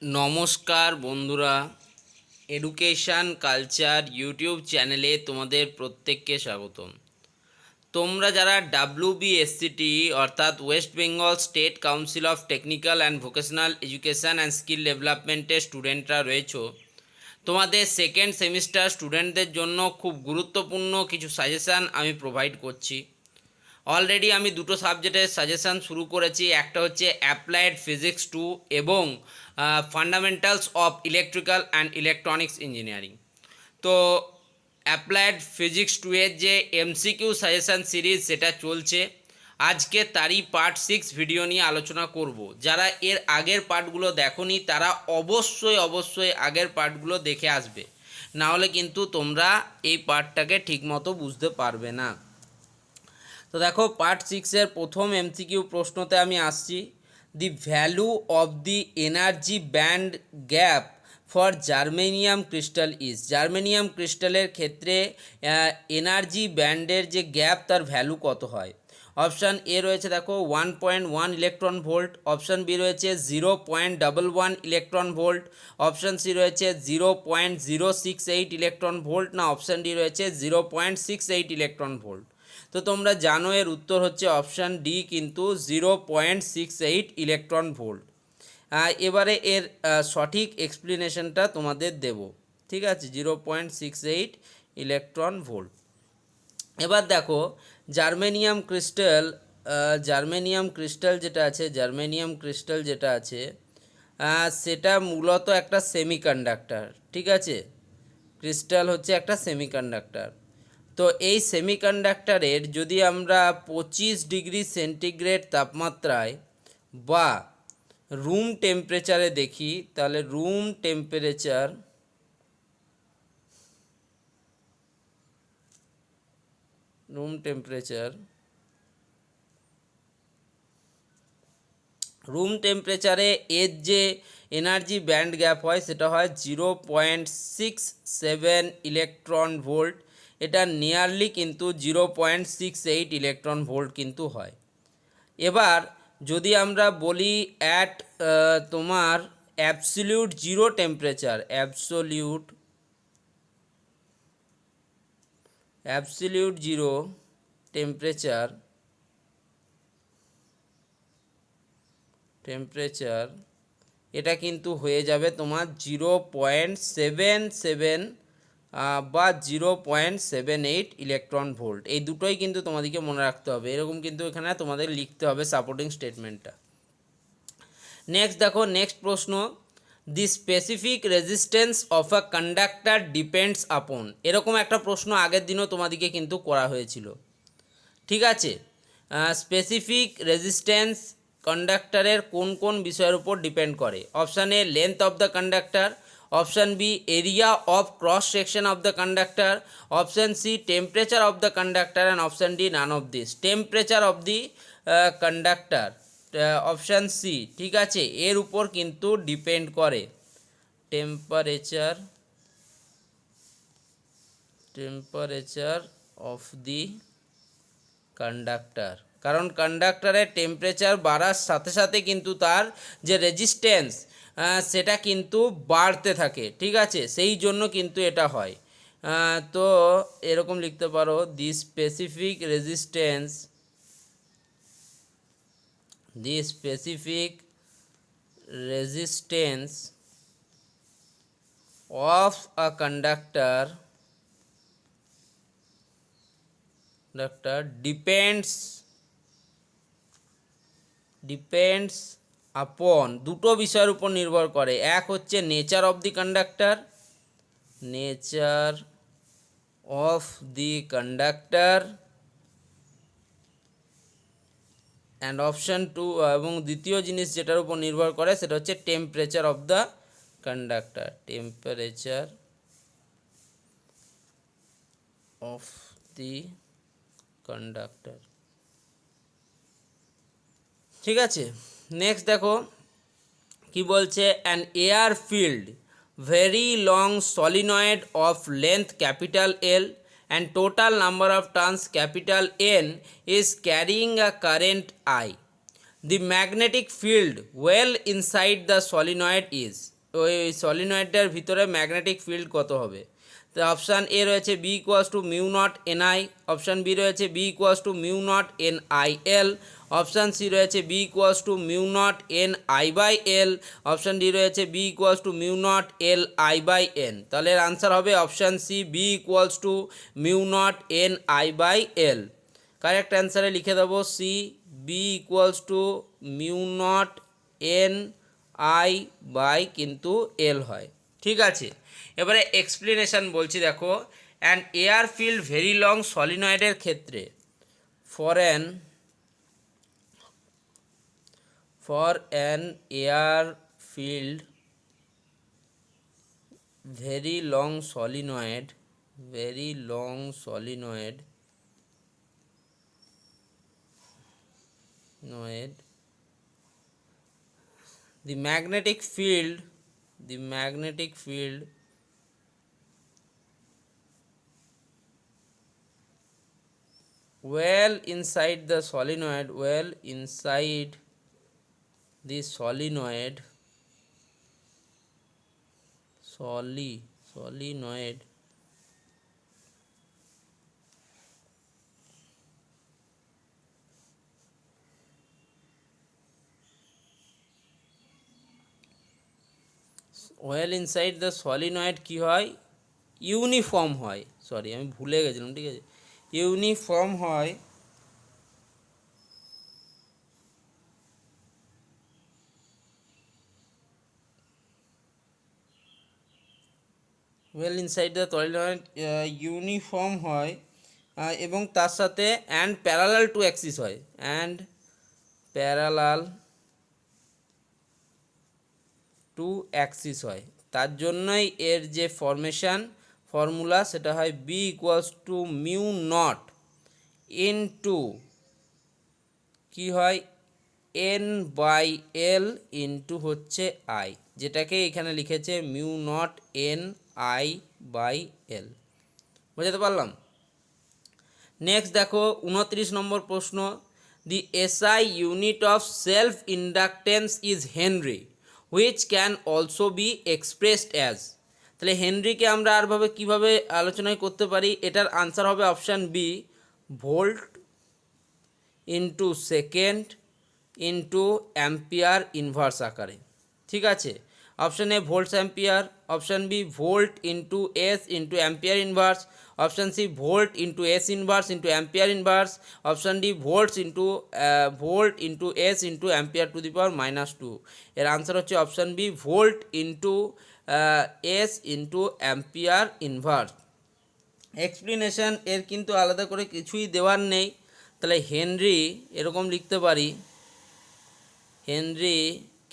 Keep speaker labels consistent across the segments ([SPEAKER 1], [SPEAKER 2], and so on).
[SPEAKER 1] নমস্কার বন্ধুরা, education culture YouTube চ্যানেলে তোমাদের প্রত্যেককে স্বাগতম। তোমরা যারা WBSCT অর্থাৎ West Bengal state council of technical and vocational education and skill ডেভেলপমেন্টের স্টুডেন্টরা রয়েছো, তোমাদের সেকেন্ড সেমিস্টার স্টুডেন্টদের জন্য খুব গুরুত্বপূর্ণ কিছু সাজেশান আমি প্রোভাইড করছি। অলরেডি আমি দুটো সাবজেক্টের সাজেশান শুরু করেছি, একটা হচ্ছে অ্যাপ্লাইড ফিজিক্স 2 এবং fundamentals of electrical and electronics engineering. তো অ্যাপ্লাইড ফিজিক্স 2 এর যে MCQ সাজেশান সিরিজ সেটা চলছে, আজকে তারই পার্ট 6 ভিডিও নিয়ে আলোচনা করব। যারা এর আগের পার্টগুলো দেখোনি তারা অবশ্যই আগের পার্টগুলো দেখে আসবে, না হলে কিন্তু তোমরা এই পার্টটাকে ঠিকমতো বুঝতে পারবে না। তো দেখো, পার্ট 6-এর প্রথম MCQ প্রশ্নতে আমি আসছি। The value of the energy band gap for germanium crystal is. Germanium ক্রিস্টালের ক্ষেত্রে এনার্জি ব্যান্ডের যে গ্যাপ তার ভ্যালু কত হয়? অপশান এ রয়েছে দেখো 1.1 ইলেকট্রন ভোল্ট, অপশান বি রয়েছে 0.11 ইলেকট্রন ভোল্ট, অপশান সি রয়েছে 0.068 ইলেকট্রন ভোল্ট, না অপশান ডি রয়েছে 0.68 ইলেকট্রন ভোল্ট। তো তোমরা জানো এর উত্তর হচ্ছে অপশান ডি, কিন্তু 0.68 ইলেকট্রন ভোল্ট। এবারে এর সঠিক এক্সপ্লেনেশনটা তোমাদের দেব, ঠিক আছে? 0.68 ইলেকট্রন ভোল্ট। এবার দেখো, জার্মেনিয়াম ক্রিস্টাল যেটা আছে সেটা মূলত একটা সেমিকন্ডাক্টর, ঠিক আছে? ক্রিস্টাল হচ্ছে একটা সেমিকন্ডাক্টর। তো এই সেমিকন্ডাক্টরের যদি আমরা 25 ডিগ্রি সেন্টিগ্রেড তাপমাত্রায় বা রুম টেম্পারেচারে দেখি, তাহলে রুম টেম্পারেচার রুম টেম্পারেচারে এর যে এনার্জি ব্যান্ড গ্যাপ হয় সেটা হয় 0.67 ইলেকট্রন ভোল্ট। এটা নিয়ারলি কিন্তু 0.68 ইলেকট্রন ভোল্ট কিন্তু হয়। এবার যদি আমরা বলি অ্যাট তোমার absolute zero temperature, absolute zero temperature এটা কিন্তু হয়ে যাবে তোমার 0.77 বা 0.78 ইলেকট্রন ভোল্ট। এই দুটোই কিন্তু তোমাদেরকে মনে রাখতে হবে, এরকম কিন্তু এখানে তোমাদের লিখতে হবে সাপোর্টিং স্টেটমেন্টটা। নেক্সট দেখো, নেক্সট প্রশ্ন, the specific resistance of a conductor depends upon. এরকম একটা প্রশ্ন আগের দিনও তোমাদেরকে কিন্তু করা হয়েছিল, ঠিক আছে? স্পেসিফিক রেজিস্ট্যান্স কন্ডাক্টরের কোন কোন বিষয়ের উপর ডিপেন্ড করে? Option A length of the conductor, option B area of cross section of the conductor, option C temperature of the conductor, and option D none of this. Temperature of the conductor, option C, ঠিক আছে, এর উপর কিন্তু depend করে। Temperature of the conductor, কারণ কন্ডাক্টরের temperature বাড়ার সাথে সাথে কিন্তু তার যে রেজিস্ট্যান্স সেটা কিন্তু বাড়তে থাকে, ঠিক আছে? সেই জন্য কিন্তু এটা হয়। তো এরকম লিখতে পারো, the specific resistance of a conductor depends upon দুটো বিষয়ের উপর নির্ভর করে। এক হচ্ছে nature of the conductor, and option two, এবং দ্বিতীয় জিনিস যেটার উপর নির্ভর করে সেটা হচ্ছে টেম্পারেচার অফ দ্য কন্ডাক্টর, ঠিক আছে? নেক্সট দেখো কি বলছে, an air filled very long solenoid of length capital L and total number of turns capital N is carrying a current I. The magnetic field well inside the solenoid is, ওই সলিনয়েডটার ভিতরে magnetic field কত হবে? তো option A রয়েছে B equals to mu naught N I, option B রয়েছে B equals to mu naught N I L, option C রয়েছে B equals to mu naught N I by L, option D রয়েছে B equals to mu naught L I by N. তাহলে এর answer হবে option C B equals to mu naught N I by L. Correct অ্যান্সারে লিখে দেবো C, B equals to mu naught N I by কিন্তু L হয়। ঠিক আছে, এবারে এক্সপ্লেনেশান বলছি দেখো। And air filled very long সলিনয়েডের ক্ষেত্রে for an air filled very long solenoid the magnetic field well inside the solenoid solenoid well inside the solenoid কী হয়? ইউনিফর্ম হয়, সরি আমি ভুলে গেছিলাম, ঠিক আছে, ইউনিফর্ম হয়। Well inside the solenoid uniform হয় এবং তার সাথে অ্যান্ড প্যারালাল টু অ্যাক্সিস হয়, হয়। তার জন্যই এর যে ফর্মুলা সেটা হয় B equals to mu naught into কি হয় এন বাই এল ইনটু হচ্ছে আই, যেটাকে এখানে লিখেছে mu naught N I by L. বুঝতে পারলাম? নেক্সট দেখো 29 নম্বর প্রশ্ন, the SI unit of self inductance is henry which can also be expressed as. তাহলে হেনরিকে আমরা আরভাবে কীভাবে আলোচনা করতে পারি? এটার আনসার হবে option B, volt into second into ampere inverse আকারে। ঠিক আছে, option A volts ampere, option B volt into S into ampere inverse, option C volt into S inverse into ampere inverse, option D volt into S into ampere to the power -2। এর answer হচ্ছে option B volt into S into ampere inverse. Explanation এর কিন্তু আলাদা করে কিছুই দেওয়ার নেই। তাহলে হেনরি এরকম লিখতে পারি, henry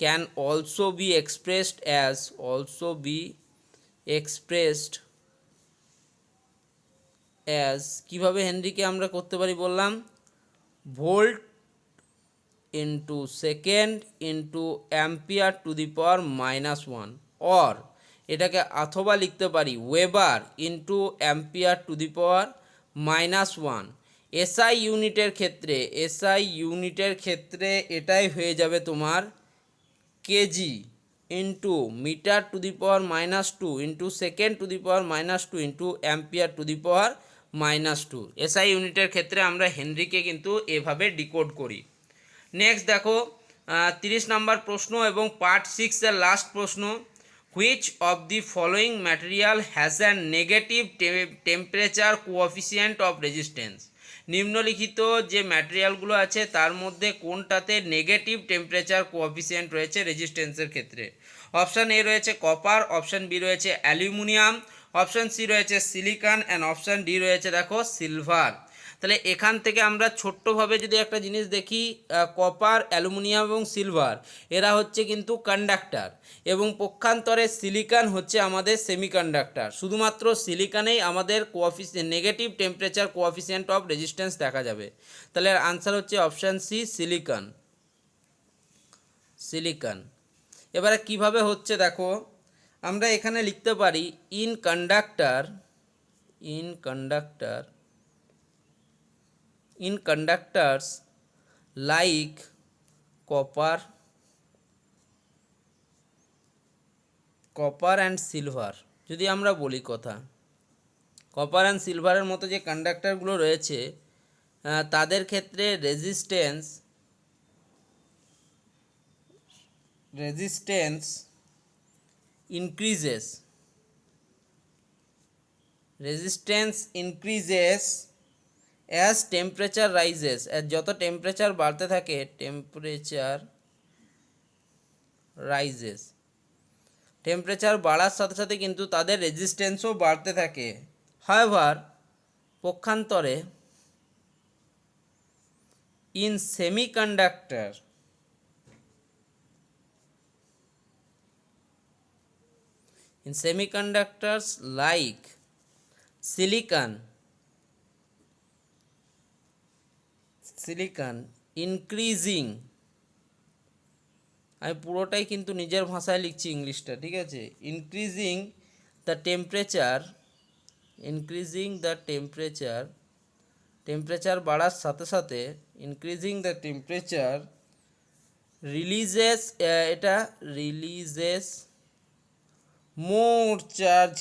[SPEAKER 1] can also be expressed as কীভাবে হেনরিকে আমরা করতে পারি বললাম? Volt into second into ampere to the power -1, or এটাকে অথবা লিখতে পারি weber into ampere to the power -1। SI ইউনিটের ক্ষেত্রে এটাই হয়ে যাবে তোমার KG into metre to the power -2 into second to the power -2 into ampere to the power -2। SI ইউনিটের ক্ষেত্রে আমরা হেনরিকে কিন্তু এভাবে ডিকোড করি। নেক্সট দেখো 30 নম্বর প্রশ্ন এবং পার্ট 6 এর লাস্ট প্রশ্ন, which of the following material has an negative temperature coefficient of resistance. নিম্নলিখিত যে ম্যাটেরিয়ালগুলো আছে তার মধ্যে কোনটাতে নেগেটিভ টেম্পারেচার কোএফিসিয়েন্ট রয়েছে রেজিস্ট্যান্সের ক্ষেত্রে? অপশান এ রয়েছে কপার, অপশান বি রয়েছে অ্যালুমিনিয়াম, অপশান সি রয়েছে সিলিকন অ্যান্ড অপশান ডি রয়েছে দেখো সিলভার। তাহলে এখান থেকে আমরা ছোট্টভাবে যদি একটা জিনিস দেখি, কপার, অ্যালুমিনিয়াম এবং সিলভার এরা হচ্ছে কিন্তু কন্ডাক্টর এবং পক্ষান্তরে সিলিকন হচ্ছে আমাদের সেমিকন্ডাক্টর। শুধুমাত্র সিলিকনেই আমাদের negative temperature coefficient of resistance দেখা যাবে। তাহলে আনসার হচ্ছে অপশান সি সিলিকন। এবারে কিভাবে হচ্ছে দেখো, আমরা এখানে লিখতে পারি in কন্ডাক্টরস like copper and silver যদি আমরা বলি কথা, কপার অ্যান্ড সিলভারের মতো যে কন্ডাক্টরগুলো রয়েছে তাদের ক্ষেত্রে resistance increases as temperature rises, যত টেম্পারেচার বাড়তে থাকে টেম্পারেচার বাড়ার সাথে সাথে কিন্তু তাদের রেজিস্ট্যান্সও বাড়তে থাকে। হাওয়েভার পক্ষান্তরে in semiconductors like silicon increasing, আমি পুরোটাই কিন্তু নিজের ভাষায় লিখছি ইংলিশটা, ঠিক আছে। ইনক্রিজিং দ্য টেম্পারেচার বাড়ার সাথে সাথে increasing the temperature releases more charge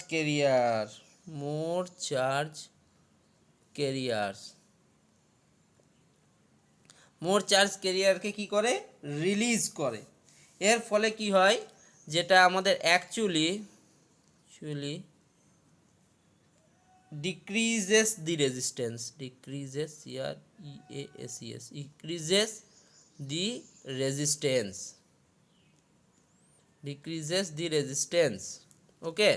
[SPEAKER 1] ক্যারিয়ারকে কি করে, রিলিজ করে। এর ফলে কি হয়, যেটা আমাদের actually decreases the resistance, decreases the resistance, ওকে।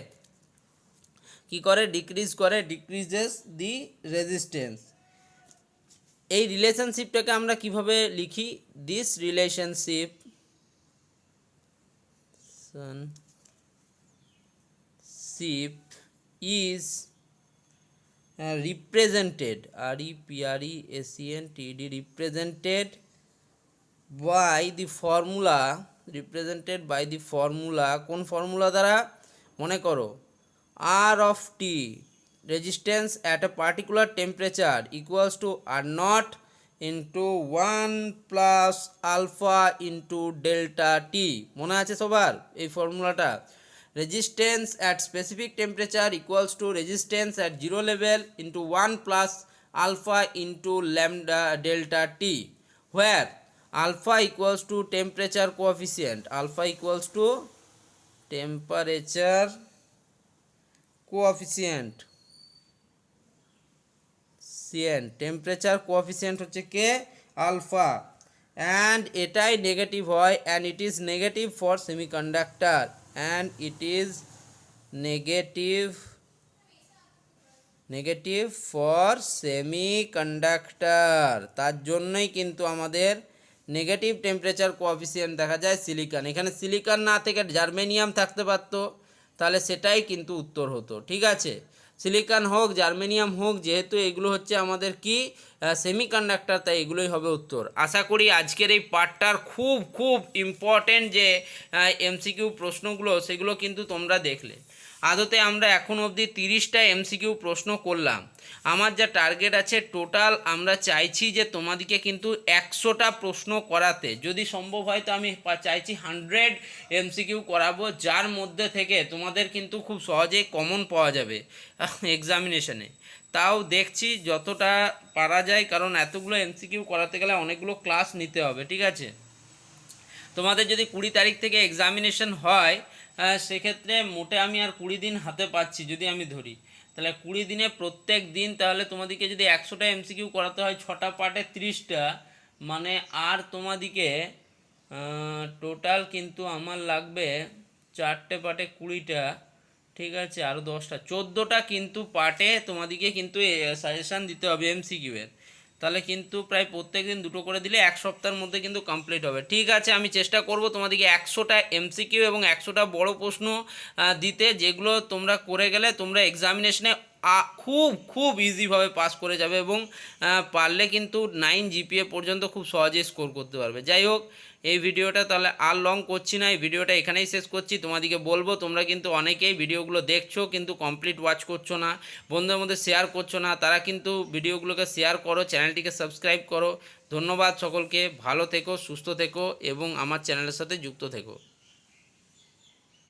[SPEAKER 1] কি করে, decreases the resistance। এই রিলেশনশিপটাকে আমরা কিভাবে লিখি, this relationship is represented by the formula কোন ফর্মুলা দ্বারা, মনে করো R of T, resistance at a particular temperature equals to R naught into 1 plus alpha into delta T। মনে আছে সবার এই ফর্মুলাটা? Resistance at specific temperature equals to resistance at 0 level into 1 plus alpha into lambda delta T, where alpha equals to temperature coefficient, temperature coefficient হচ্ছে কে, alpha, and এটাই negative হয়, and it is negative for semiconductor, তার জন্যই কিন্তু আমাদের negative temperature coefficient দেখা যায় silicon. এখানে সিলিকন না থেকে জার্মেনিয়াম থাকতে পারতো, তাহলে সেটাই কিন্তু উত্তর হতো, ঠিক আছে। সিলিকন হোক জার্মেনিয়াম হোক, যেহেতু এগুলো হচ্ছে আমাদের কি সেমিকন্ডাক্টর, তাই এগুলোই হবে উত্তর। আশা করি আজকের এই পার্টটার খুব ইম্পর্টেন্ট যে এমসিকিউ প্রশ্নগুলো, সেগুলো কিন্তু তোমরা দেখলে। আদতে আমরা এখন অবধি 30টা এমসিকিউ প্রশ্ন করলাম। আমার যা টার্গেট আছে টোটাল, আমরা চাইছি যে তোমাদেরকে কিন্তু 100টা প্রশ্ন করাতে, যদি সম্ভব হয় তো আমি চাইছি 100 এমসিকিউ করাবো, যার মধ্যে থেকে তোমাদের কিন্তু খুব সহজেই কমন পাওয়া যাবে এক্সামিনেশনে। তাও দেখছি যতটা পারা যায়, কারণ এতগুলো এমসিকিউ করাতে গেলে অনেকগুলো ক্লাস নিতে হবে, ঠিক আছে। তোমাদের যদি 20 তারিখ থেকে এক্সামিনেশন হয়, সেক্ষেত্রে মোটে আমি আর 20 দিন হাতে পাচ্ছি যদি আমি ধরি, তাহলে 20 দিনে প্রত্যেক দিন, তাহলে তোমাদেরকে যদি 100টা এমসিকিউ করাতে হয় 6টা পার্টে 30টা, মানে আর তোমাদেরকে টোটাল কিন্তু আমার লাগবে 4টে পার্টে 20টা, ঠিক আছে, আরও 10টা 14টা কিন্তু পার্টে তোমাদেরকে কিন্তু সাজেশান দিতে হবে এমসিকিউ এর। তাহলে কিন্তু প্রায় প্রত্যেক দিন 2টো করে দিলে 1 সপ্তাহের মধ্যে কিন্তু কমপ্লিট হবে, ঠিক আছে। আমি চেষ্টা করব তোমাদেরকে 100টা এমসিকিউ এবং 100টা বড় প্রশ্ন দিতে, যেগুলো তোমরা করে গেলে তোমরা এক্সামিনেশনে খুব খুব ইজিভাবে পাস করে যাবে এবং পারলে কিন্তু 9 জিপিএ পর্যন্ত খুব সহজেই স্কোর করতে পারবে। যাই হোক, এই ভিডিওটা তাহলে আর লং করছি না, এই ভিডিওটা এখানেই শেষ করছি। তোমাদেরকে বলবো, তোমরা কিন্তু অনেকেই ভিডিওগুলো দেখছো কিন্তু কমপ্লিট ওয়াচ করছো না, বন্ধুদের মধ্যে শেয়ার করছো না, তারা কিন্তু ভিডিওগুলোকে শেয়ার করো, চ্যানেলটিকে সাবস্ক্রাইব করো। ধন্যবাদ সকলকে, ভালো থেকো, সুস্থ থেকো এবং আমার চ্যানেলের সাথে যুক্ত থেকো।